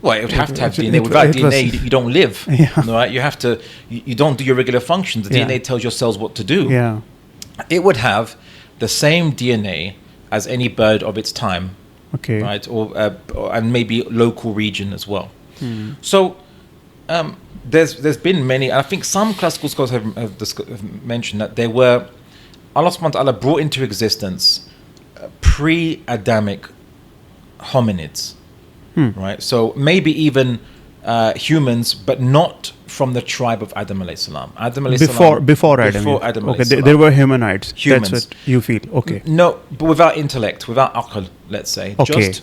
Speaker 5: Well, it would have to have DNA. Without DNA, you don't live.
Speaker 1: Yeah.
Speaker 5: Right? You have to. You don't do your regular functions. The DNA tells your cells what to do.
Speaker 1: Yeah.
Speaker 5: It would have the same DNA as any bird of its time.
Speaker 1: Okay.
Speaker 5: Right? And maybe local region as well. So there's been many. I think some classical scholars have mentioned that there were Allah subhanahu wa ta'ala brought into existence pre-Adamic hominids. Right, so maybe even humans, but not from the tribe of Adam alayhi salam. Adam alayhi salam
Speaker 1: before Adam.
Speaker 5: Before Adam
Speaker 1: okay,
Speaker 5: alayhi salam.
Speaker 1: there were humanoids.
Speaker 5: Humans.
Speaker 1: That's what you feel. Okay.
Speaker 5: No, but without intellect, without aql, let's say.
Speaker 1: Okay.
Speaker 5: Just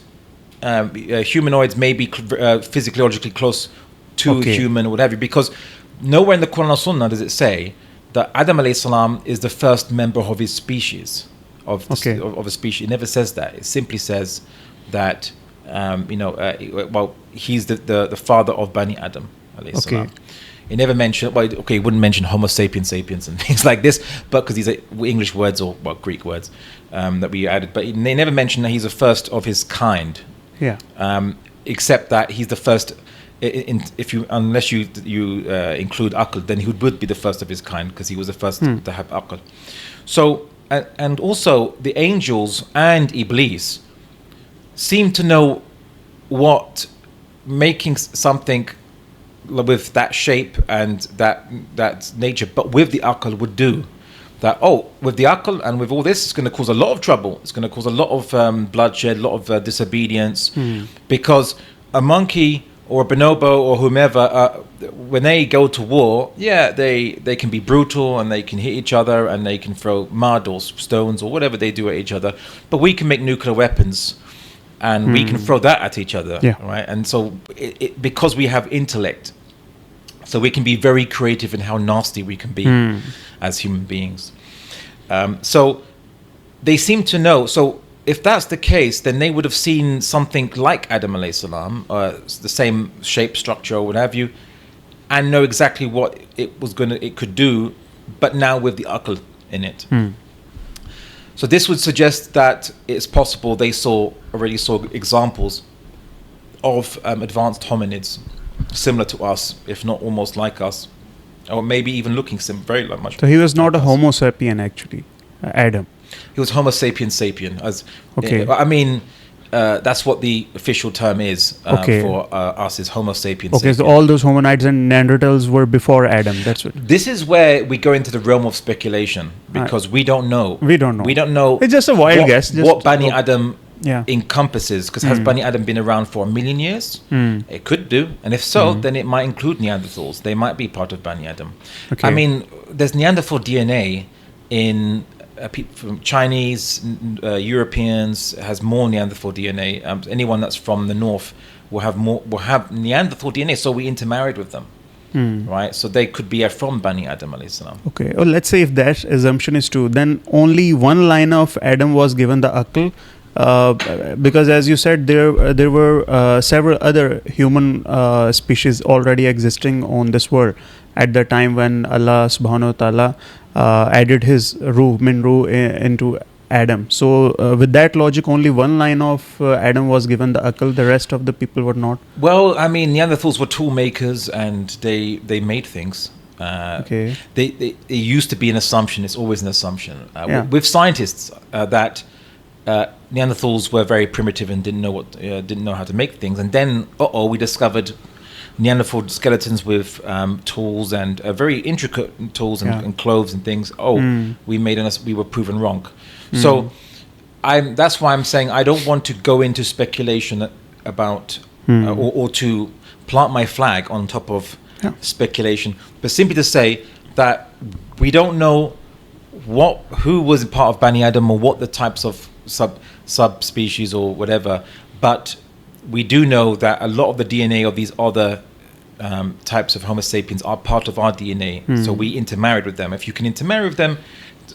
Speaker 5: humanoids may be physiologically close to human or what have you, because nowhere in the Quran or Sunnah does it say that Adam alayhi salam is the first member of his species, of a species. It never says that. It simply says that well, he's the father of Bani Adam alayhi salam. He never mentioned, he wouldn't mention Homo sapiens sapiens and things like this, but because these are English words or Greek words that we added, but they never mentioned that he's the first of his kind.
Speaker 1: Yeah.
Speaker 5: Except that he's the first. Unless you include aql, then he would be the first of his kind, because he was the first to have aql. So and also the angels and Iblis seem to know what making something with that shape and that nature, but with the aql would do. That with the aql and with all this, it's going to cause a lot of trouble. It's going to cause a lot of bloodshed, a lot of disobedience, because a monkey or a bonobo or whomever, when they go to war, they can be brutal and they can hit each other and they can throw mud or stones or whatever they do at each other. But we can make nuclear weapons and we can throw that at each other, right? And so because we have intellect, so we can be very creative in how nasty we can be as human beings. So they seem to know. So if that's the case, then they would have seen something like Adam alayhi salam, the same shape, structure, or what have you, and know exactly what it could do, but now with the aql in it. So this would suggest that it's possible they already saw examples of advanced hominids similar to us, if not almost like us, or maybe even looking very much.
Speaker 1: So he was not a Homo sapien actually, Adam.
Speaker 5: He was Homo sapiens sapien. I mean, that's what the official term is for us, is Homo sapiens sapien.
Speaker 1: So all those hominids and Neanderthals were before Adam. That's what.
Speaker 5: This is where we go into the realm of speculation, because we don't know.
Speaker 1: We don't know. It's just a wild guess.
Speaker 5: What Bani Adam encompasses, because has Bani Adam been around for 1 million years? It could do, and if so, then it might include Neanderthals. They might be part of Bani Adam. I mean, there's Neanderthal DNA in from Chinese, Europeans, has more Neanderthal DNA. Anyone that's from the north will have Neanderthal DNA. So we intermarried with them, right? So they could be from Bani Adam alayhi salam.
Speaker 1: Okay. Well, let's say if that assumption is true, then only one line of Adam was given the aql, because as you said, there were several other human species already existing on this world at the time when Allah subhanahu wa ta'ala added his min ruh into Adam. So with that logic, only one line of Adam was given the aql, the rest of the people were not.
Speaker 5: Well, I mean, Neanderthals were tool makers and they made things. They used to be an assumption. It's always an assumption with scientists that Neanderthals were very primitive and didn't know how to make things. And then we discovered Neanderthal skeletons with tools and very intricate tools and clothes and things. We were proven wrong. So that's why I'm saying I don't want to go into speculation about or to plant my flag on top of speculation, but simply to say that we don't know who was part of Bani Adam or what the types of subspecies or whatever, but we do know that a lot of the DNA of these other types of Homo sapiens are part of our DNA. So we intermarried with them. If you can intermarry with them,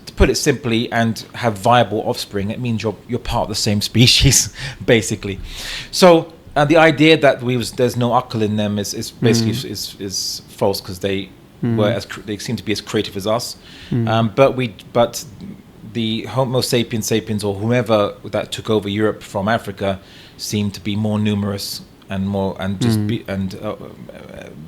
Speaker 5: to put it simply, and have viable offspring, it means you're part of the same species, basically. So the idea that there's no aql in them is basically is false, because they they seem to be as creative as us. But the Homo sapiens or whoever that took over Europe from Africa seemed to be more numerous and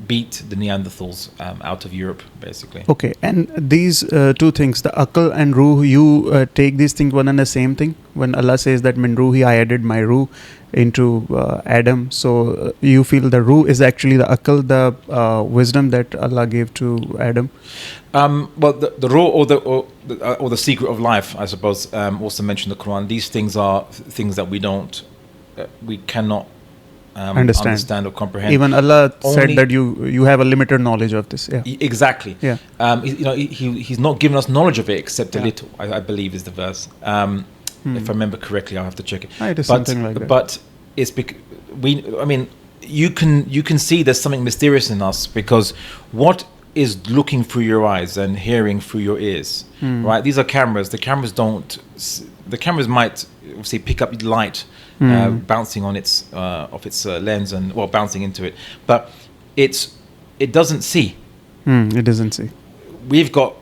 Speaker 5: beat the Neanderthals out of Europe, basically.
Speaker 1: Okay, and these two things, the aql and ruh, you take these things one and the same thing? When Allah says that min ruhi, I added my ruh into Adam, so you feel the ruh is actually the aql, the wisdom that Allah gave to Adam?
Speaker 5: Well, the ruh or the secret of life, I suppose, also mentioned in the Quran. These things are things that we cannot understand or comprehend.
Speaker 1: Even Allah said that you have a limited knowledge of this. Yeah.
Speaker 5: Exactly.
Speaker 1: Yeah.
Speaker 5: He's not given us knowledge of it except a little, I believe is the verse. If I remember correctly, I'll have to check it.
Speaker 1: It is something like that.
Speaker 5: But it's you can see there's something mysterious in us, because what is looking through your eyes and hearing through your ears, right? These are cameras. The cameras might obviously pick up light bouncing on its off its lens and bouncing into it, but it doesn't see.
Speaker 1: It doesn't see.
Speaker 5: We've got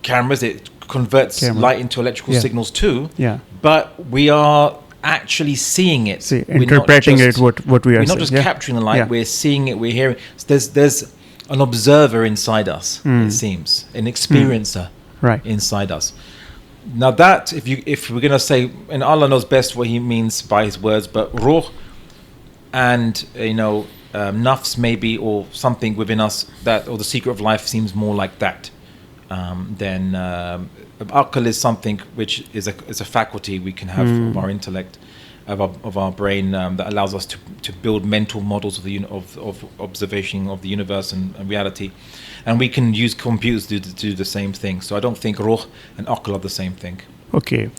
Speaker 5: cameras. It converts light into electrical signals too.
Speaker 1: Yeah.
Speaker 5: But we are actually seeing it.
Speaker 1: Interpreting it. What we are saying.
Speaker 5: We're not just capturing the light. We're seeing it. We're hearing. There's an observer inside us. It seems an experiencer inside us. Now that if we're going to say, and Allah knows best what He means by His words, but ruh and nafs maybe, or something within us or the secret of life seems more like that. Then aql is something which is a faculty we can have of our intellect, of our brain, that allows us to build mental models of observation of the universe and reality, and we can use computers to do the same thing. So I don't think ruh and aql are the same thing.
Speaker 1: Okay.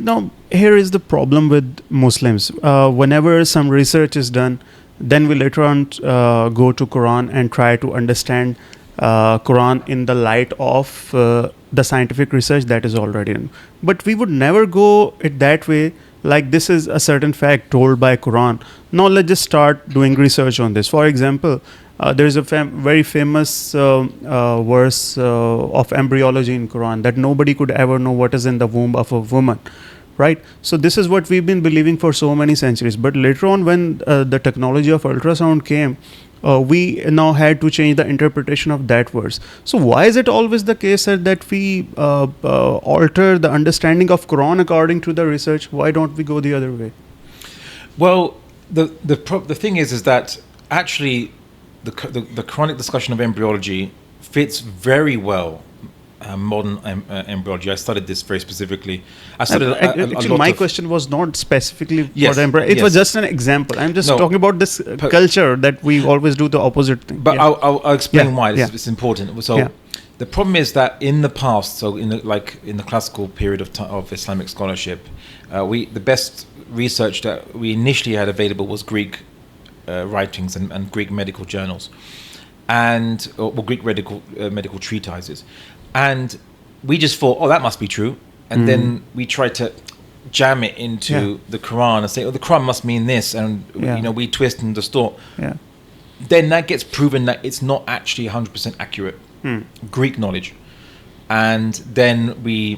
Speaker 1: Now here is the problem with Muslims. Whenever some research is done, then we later on go to Quran and try to understand Quran in the light of the scientific research that is already done. But we would never go it that way, like this is a certain fact told by Quran. Now let's just start doing research on this. For example, there is a very famous verse of embryology in Quran, that nobody could ever know what is in the womb of a woman. Right? So this is what we've been believing for so many centuries. But later on, when the technology of ultrasound came, we now had to change the interpretation of that verse. So why is it always the case that we alter the understanding of Quran according to the research? Why don't we go the other way?
Speaker 5: Well, the thing is that actually the Quranic discussion of embryology fits very well modern embryology. I studied this very specifically. I studied
Speaker 1: actually, my question was not specifically for the embryology. It was just an example. I'm just talking about this culture that we always do the opposite thing.
Speaker 5: But I'll explain why it's important. So the problem is that in the past, so in the classical period of Islamic scholarship, the best research that we initially had available was Greek writings and Greek medical journals, or Greek medical treatises. And we just thought, that must be true. And then we tried to jam it into the Quran and say, the Quran must mean this. And, we twist and distort. Yeah. Then that gets proven that it's not actually 100% accurate Greek knowledge. And then we're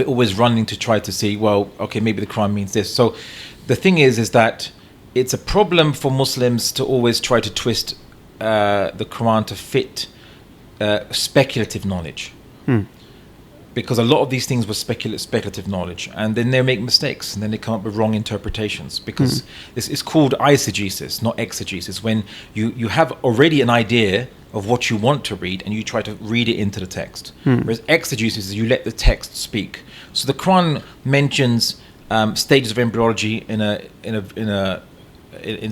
Speaker 5: always running to try to see, maybe the Quran means this. So the thing is that it's a problem for Muslims to always try to twist the Quran to fit speculative knowledge, because a lot of these things were speculative knowledge, and then they make mistakes, and then they come up with wrong interpretations, because this is called eisegesis, not exegesis, when you have already an idea of what you want to read and you try to read it into the text, whereas exegesis is you let the text speak. So the Quran mentions stages of embryology in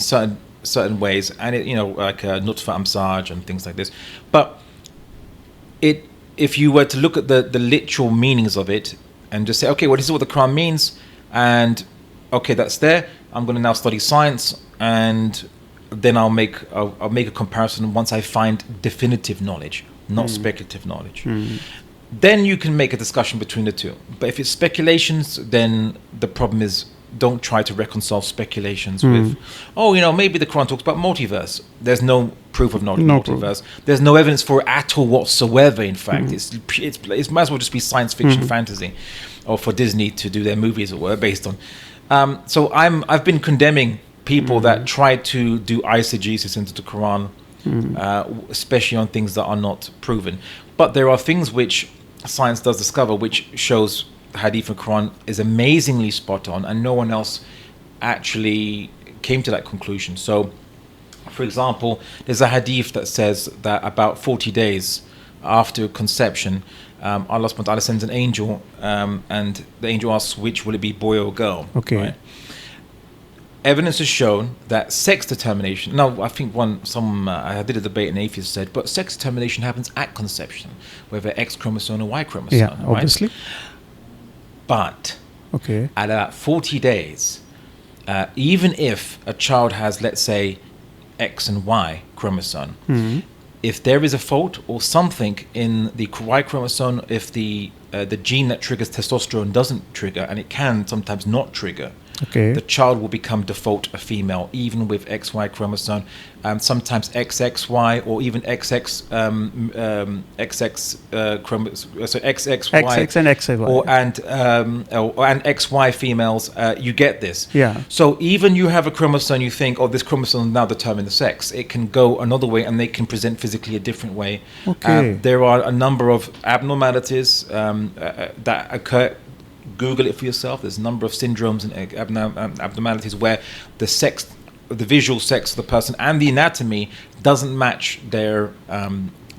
Speaker 5: certain ways, and like nutfa amsaj and things like this, but if you were to look at the literal meanings of it and just say, okay, this is what the Quran means, and okay, that's there. I'm going to now study science, and then I'll make a comparison once I find definitive knowledge, not speculative knowledge. Then you can make a discussion between the two. But if it's speculations, then the problem is don't try to reconcile speculations with, oh, you know, maybe the Quran talks about multiverse. There's no proof of multiverse. There's no evidence for it at all whatsoever. In fact, it might as well just be science fiction, fantasy, or for Disney to do their movies or whatever based on. So I've been condemning people that try to do eisegesis into the Quran, especially on things that are not proven. But there are things which science does discover, which shows Hadith and Quran is amazingly spot on, and no one else actually came to that conclusion. So, for example, there's a Hadith that says that about 40 days after conception, Allah subhanahu wa ta'ala sends an angel, and the angel asks, which will it be, boy or girl?
Speaker 6: Okay.
Speaker 5: Right? Evidence has shown that sex determination. Now, I think I did a debate, and atheists said, but sex determination happens at conception, whether X chromosome or Y chromosome.
Speaker 6: Yeah, obviously.
Speaker 5: Right? But
Speaker 6: okay,
Speaker 5: at about 40 days, even if a child has, let's say, X and Y chromosome, if there is a fault or something in the Y chromosome, if the gene that triggers testosterone doesn't trigger, and it can sometimes not trigger,
Speaker 6: okay,
Speaker 5: the child will become default a female, even with XY chromosome, sometimes XXY, or even XX chromosome, so XXY,
Speaker 6: XX and XY,
Speaker 5: and XY females. You get this.
Speaker 6: Yeah.
Speaker 5: So even you have a chromosome, you think, oh, this chromosome now determine the sex. It can go another way, and they can present physically a different way.
Speaker 6: Okay.
Speaker 5: There are a number of abnormalities that occur. Google it for yourself. There's a number of syndromes and abnormalities where the visual sex of the person and the anatomy doesn't match their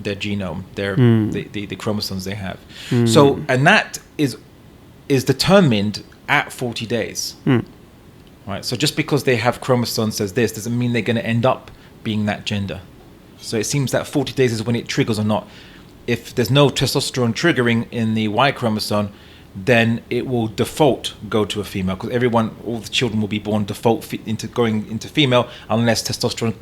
Speaker 5: genome, the chromosomes they have. So, and that is determined at 40 days. Right. So just because they have chromosomes says this doesn't mean they're going to end up being that gender. So it seems that 40 days is when it triggers or not. If there's no testosterone triggering in the Y chromosome, then it will default go to a female, because all the children will be born default going into female unless testosterone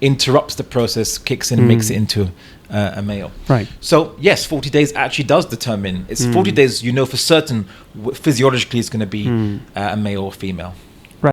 Speaker 5: interrupts the process, kicks in and makes it into a male.
Speaker 6: Right.
Speaker 5: So yes, 40 days actually does determine. It's 40 days, you know for certain physiologically it's going to be a male or female.